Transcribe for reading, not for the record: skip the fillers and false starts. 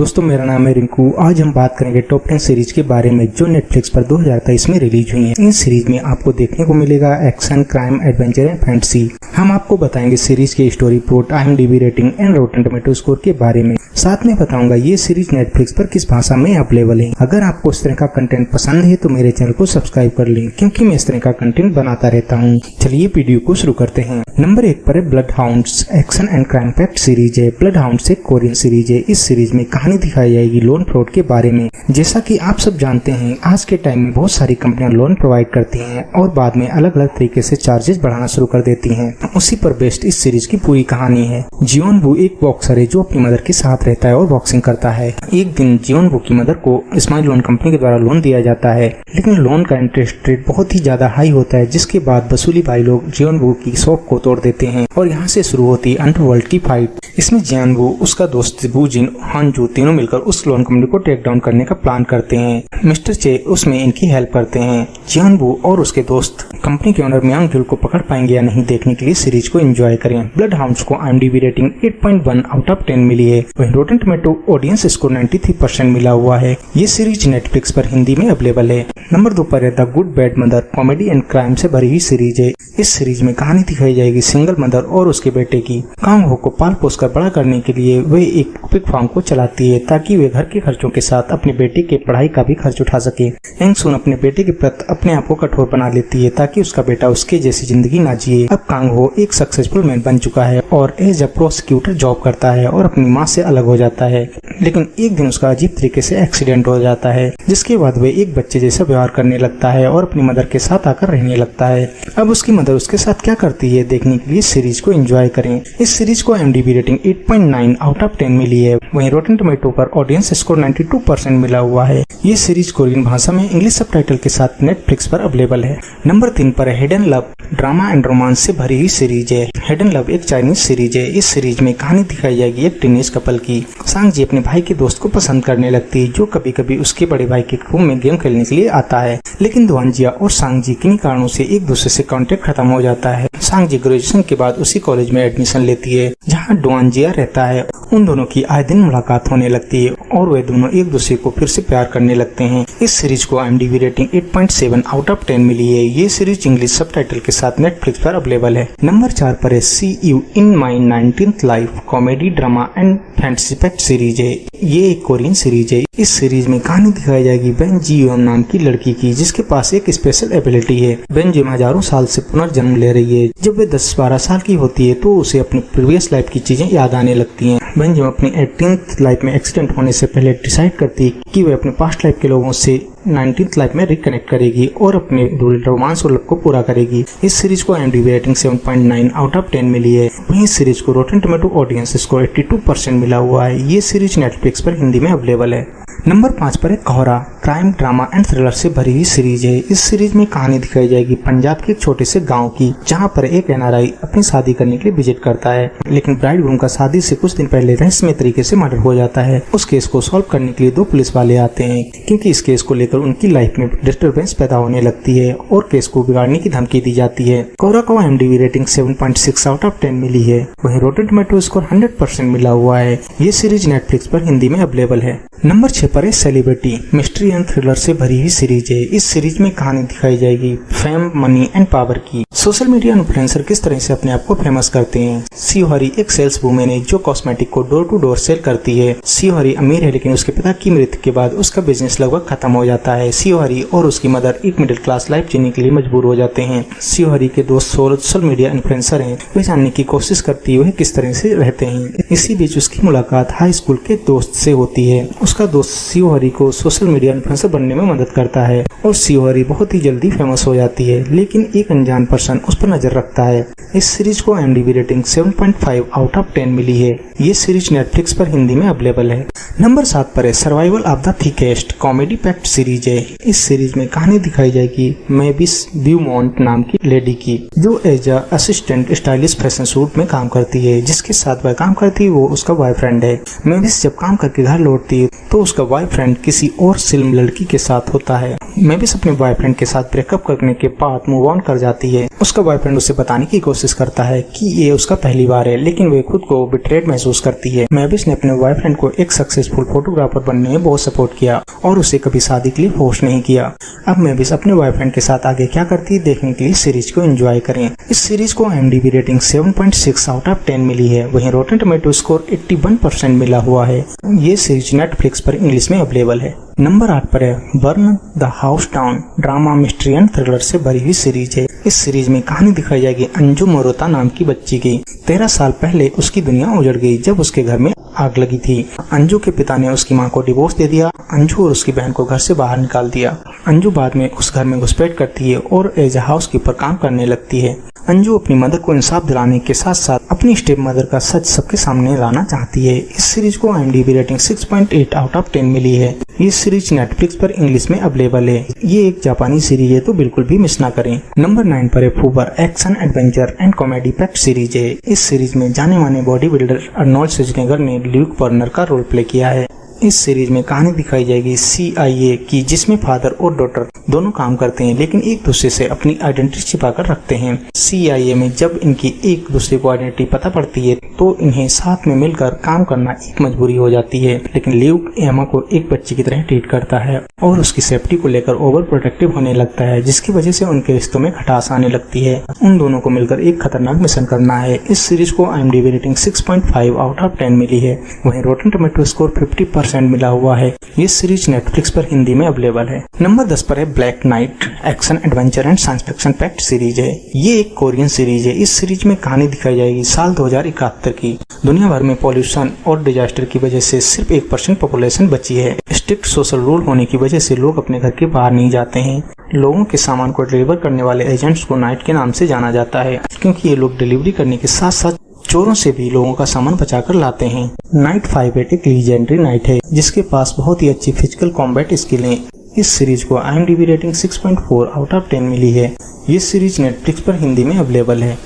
दोस्तों मेरा नाम है रिंकू। आज हम बात करेंगे टॉप 10 सीरीज के बारे में जो नेटफ्लिक्स पर 2023 में रिलीज हुई हैं। इन सीरीज में आपको देखने को मिलेगा action, crime, adventure and fantasy. हम आपको बताएंगे सीरीज की story, plot, IMDb rating and Rotten tomato score के बारे में। साथ में बताऊंगा ये सीरीज नेटफ्लिक्स पर किस भाषा में अवेलेबल है। अगर आपको इस तरह का कंटेंट पसंद है तो मेरे चैनल को सब्सक्राइब कर लें, क्योंकि मैं इस तरह का कंटेंट बनाता रहता हूँ। चलिए वीडियो को शुरू करते हैं। नंबर 1 पर है blood hounds. Action and crime packed series है। ब्लड हाउंड्स एक कोरियन सीरीज है। इस सीरीज में कहानी दिखाई जाएगी लोन फ्रॉड के बारे में। जैसा कि आप सब जानते हैं, आज के टाइम में बहुत सारी कंपनियां लोन प्रोवाइड करती हैं और बाद में अलग अलग तरीके से चार्जेस बढ़ाना शुरू कर देती हैं। उसी पर बेस्ड इस सीरीज की पूरी कहानी है। जियोन वू एक बॉक्सर है जो अपनी मदर के साथ रहता है और बॉक्सिंग करता है। एक दिन जियोन वू की मदर को स्माइल लोन कंपनी के द्वारा लोन दिया जाता है, लेकिन लोन का इंटरेस्ट रेट बहुत ही ज्यादा हाई होता है, जिसके बाद वसूली भाई लोग जियोन वू की शॉप को तोड़ देते हैं और यहाँ से शुरू होती है अंडरवर्ल्ड की फाइट। इसमें जियोन वू, उसका दोस्त वू जिन, हांजू तीनों मिलकर उस लोन कंपनी को टेक डाउन करने का प्लान करते हैं। मिस्टर चे उसमें इनकी हेल्प करते हैं। जियोन वू और उसके दोस्त कंपनी के ओनर मियांग जुल को पकड़ पाएंगे या नहीं, देखने के लिए सीरीज को एंजॉय करें। ब्लड हाउंड्स को IMDb रेटिंग 8.1 आउट ऑफ 10 मिली है। वहीं रॉटेन टोमेटो ऑडियंस स्कोर 93% मिला हुआ है। ये सीरीज नेटफ्लिक्स पर हिंदी में अवेलेबल है। नंबर 2 पर है the good bad mother. Comedy and crime से भरी हुई सीरीज है। इस सीरीज में कहानी दिखाई जाएगी सिंगल मदर और उसके बेटे की। कांग हो को पाल पोस कर बड़ा करने के लिए वे एक पिग फार्म को चलाती है ताकि वे घर के खर्चों के साथ अपने बेटे के पढ़ाई का भी खर्च उठा सके। एंग सुन अपने बेटे के प्रति अपने आप को कठोर बना लेती है ताकि उसका बेटा उसके जैसी जिंदगी ना जिए। अब कांग हो एक सक्सेसफुल मैन बन चुका है और एज अ प्रोसिक्यूटर जॉब करता है और अपनी माँ से अलग हो जाता है। लेकिन एक दिन उसका अजीब तरीके से एक्सीडेंट हो जाता है, जिसके बाद वे एक बच्चे जैसा व्यवहार करने लगता है और अपनी मदर के साथ आकर रहने लगता है। अब उसकी मदर उसके साथ क्या करती है, देखने के लिए सीरीज को एंजॉय करें। इस सीरीज को IMDb रेटिंग 8.9 आउट ऑफ 10 मिली है। वहीं रॉटेन टोमेटो पर ऑडियंस स्कोर 92% मिला हुआ है। ये सीरीज कोरियन भाषा में इंग्लिश सबटाइटल के साथ नेटफ्लिक्स पर अवेलेबल है। नंबर 3 पर है hidden love. Drama and romance से भरी हुई सीरीज है। हिडन लव एक चाइनीज सीरीज है। इस सीरीज में कहानी दिखाई जाएगी एक टीनेज कपल की। सांग जी अपने भाई के दोस्त को पसंद करने लगती है, जो कभी कभी उसके बड़े भाई के रूम में गेम खेलने के लिए आता है। लेकिन दुआनजिया और सांग जी किन्हीं कारणों से एक दूसरे से कांटेक्ट खत्म हो जाता है। सांग जी ग्रेजुएशन के बाद उसी कॉलेज में एडमिशन लेती है जहाँ दुआनजिया रहता है। उन दोनों की आए दिन मुलाकात होने लगती है और वे दोनों एक दूसरे को फिर से प्यार करने लगते हैं। इस सीरीज को IMDb रेटिंग 8.7 आउट ऑफ 10 मिली है। ये सीरीज इंग्लिश सबटाइटल के साथ नेटफ्लिक्स पर अवेलेबल है। नंबर 4 पर है see you in my 19th life. Comedy, drama and fantasy packed series है। ये एक कोरियन सीरीज है। इस सीरीज में कहानी दिखाई जाएगी बेन जी योन नाम की लड़की की, जिसके पास एक स्पेशल एबिलिटी है। बेन जिम हजारों साल से पुनर्जन्म ले रही है। जब वे 10-12 साल की होती है तो उसे अपनी प्रीवियस लाइफ की चीजें याद आने लगती हैं। बेन जिम अपनी 18th लाइफ में एक्सीडेंट होने से पहले डिसाइड करती है कि वे अपने पास्ट लाइफ के लोगों से 19th लाइफ में रिकनेक्ट करेगी और अपने रोमांस और लव को पूरा करेगी। इस सीरीज को IMDb रेटिंग 7.9 आउट ऑफ 10 मिली है। वहीं सीरीज को रॉटेन टोमेटो ऑडियंस स्कोर 82% मिला हुआ है। ये सीरीज नेटफ्लिक्स पर हिंदी में अवेलेबल है। नंबर 5 पर है कोहरा। क्राइम, ड्रामा एंड थ्रिलर से भरी हुई सीरीज है। इस सीरीज में कहानी दिखाई जाएगी पंजाब के एक छोटे से गांव की, जहां पर एक NRI अपनी शादी करने के लिए विजिट करता है, लेकिन ब्राइड ग्रूम का शादी से कुछ दिन पहले रहस्यमय तरीके से मर्डर हो जाता है। उस केस को सॉल्व करने के लिए 2 पुलिस वाले आते हैं, क्योंकि इस केस को लेकर उनकी लाइफ में डिस्टर्बेंस पैदा होने लगती है और केस को बिगाड़ने की धमकी दी जाती है। कोहरा को IMDb रेटिंग 7.6 आउट ऑफ 10 मिली है। वहीं रॉटेन टोमेटो स्कोर 100% मिला हुआ है। ये सीरीज नेटफ्लिक्स पर हिंदी में अवेलेबल है। नंबर 6 पर है सेलिब्रिटी। मिस्ट्री एंड थ्रिलर से भरी हुई सीरीज है। इस सीरीज में कहानी दिखाई जाएगी फेम, मनी एंड पावर की। सोशल मीडिया इन्फ्लुएंसर किस तरह से अपने आप को फेमस करते हैं। शिवहरी एक सेल्स वुमेन है जो कॉस्मेटिक को डोर टू डोर सेल करती है। शिवहरी अमीर है, लेकिन उसके पिता की मृत्यु के बाद उसका बिजनेस लगभग खत्म हो जाता है। शिवहरी और उसकी मदर एक मिडिल क्लास लाइफ जीने के लिए मजबूर हो जाते हैं। शिवहरी के दोस्त सोशल मीडिया इन्फ्लुएंसर हैं। वे जानने की कोशिश करती है किस तरह से रहते हैं। इसी बीच उसकी मुलाकात हाई स्कूल के दोस्त से होती है। उसका दोस्त शिवहरी को सोशल मीडिया इन्फ्लुएंसर बनने में मदद करता है और शिवहरी बहुत ही जल्दी फेमस हो जाती है, लेकिन एक अनजान पर्सन उस पर नजर रखता है। इस सीरीज को IMDb रेटिंग 7.5 आउट ऑफ 10 मिली है। ये सीरीज नेटफ्लिक्स पर हिंदी में अवेलेबल है। नंबर 7 पर है survival of the thickest. Comedy packed series है। इस सीरीज में कहानी दिखाई जाएगी मेविस ब्यूमॉन्ट नाम की लेडी की, जो as a assistant stylish fashion shoot में काम करती है। जिसके साथ वह काम करती है वो उसका बॉयफ्रेंड है। मेविस जब काम करके घर लौटती है तो उसका बॉयफ्रेंड किसी और सिल्म लड़की के साथ होता है। मेविस अपने बॉयफ्रेंड के साथ ब्रेकअप करने के बाद मूव ऑन कर जाती है। उसका बॉयफ्रेंड उसे बताने की कोशिश करता है कि ये उसका पहली बार है, लेकिन वे खुद को बिट्रेड महसूस करती है। मेविस ने अपने बॉयफ्रेंड को एक सक्सेसफुल फोटोग्राफर बनने में बहुत सपोर्ट किया और उसे कभी शादी के लिए फोर्स नहीं किया। अब मेविस अपने बॉयफ्रेंड के साथ आगे क्या करती है देखने के लिए सीरीज को एंजॉय करें। इस सीरीज को IMDb रेटिंग 7.6 आउट ऑफ 10 मिली है। वहीं रॉटेन टोमेटो स्कोर 81% मिला हुआ है। ये सीरीज नेटफ्लिक्स पर इंग्लिश में अवेलेबल है। नंबर 8 पर है burn the house down. Drama, mystery and thriller से भरी हुई सीरीज है। इस सीरीज में कहानी दिखाई जाएगी अंजू मोरोता नाम की बच्ची की। 13 साल पहले उसकी दुनिया उजड़ गई जब उसके घर में आग लगी थी। अंजू के पिता ने उसकी मां को डिवोर्स दे दिया। अंजू और उसकी बहन को घर से बाहर निकाल दिया। अंजू बाद में उस घर में घुसपैठ करती है और एज ए हाउसकीपर काम करने लगती है। अंजू अपनी मदर को इंसाफ दिलाने के साथ साथ अपनी स्टेप मदर का सच सबके सामने लाना चाहती है। इस सीरीज को IMDb रेटिंग 6.8 आउट ऑफ 10 मिली है। ये सीरीज नेटफ्लिक्स पर इंग्लिश में अवेलेबल है। ये एक जापानी सीरीज है तो बिल्कुल भी मिस ना करें। नंबर 9 पर है FUBAR. Action, adventure and comedy packed series है। इस सीरीज में जाने माने बॉडी बिल्डर अर्नोल्ड श्वार्ज़नेगर ने ल्यूक वर्नर का रोल प्ले किया है। इस सीरीज में कहानी दिखाई जाएगी CIA की, जिसमें फादर और डॉटर दोनों काम करते हैं लेकिन एक दूसरे से अपनी आइडेंटिटी छिपाकर रखते हैं। CIA में जब इनकी एक दूसरे को आइडेंटिटी पता पड़ती है तो इन्हें साथ में मिलकर काम करना एक मजबूरी हो जाती है। लेकिन ल्यूक एमा को एक बच्चे की तरह ट्रीट करता है और उसकी सेफ्टी को लेकर ओवर प्रोटेक्टिव होने लगता है, जिसकी वजह से उनके रिश्तों में खटास आने लगती है। उन दोनों को मिलकर एक खतरनाक मिशन करना है। इस सीरीज को IMDb रेटिंग 6.5 आउट ऑफ 10 मिली है। वहीं रॉटेन टोमेटो स्कोर 50% मिला हुआ है। ये सीरीज नेटफ्लिक्स पर हिंदी में अवेलेबल है। नंबर 10 पर है black night. Action, adventure and science fiction packed series है। ये एक कोरियन सीरीज है। इस सीरीज में कहानी दिखाई जाएगी साल 2071 की। दुनिया भर में पॉल्यूशन और डिजास्टर की वजह से सिर्फ 1% पॉपुलेशन बची है। स्ट्रिक्ट सोशल रूल होने की वजह से लोग अपने घर के बाहर नहीं जाते हैं। लोगों के सामान को डिलीवर करने वाले एजेंट्स को नाइट के नाम से जाना जाता है, क्योंकि ये लोग डिलीवरी करने के साथ साथ चोरों से भी लोगों का सामान बचाकर लाते हैं। नाइट 5 एक लीजेंडरी नाइट है जिसके पास बहुत ही अच्छी फिजिकल कॉम्बैट स्किल है। इस सीरीज को IMDb रेटिंग 6.4 आउट ऑफ 10 मिली है। ये सीरीज नेटफ्लिक्स पर हिंदी में अवेलेबल है।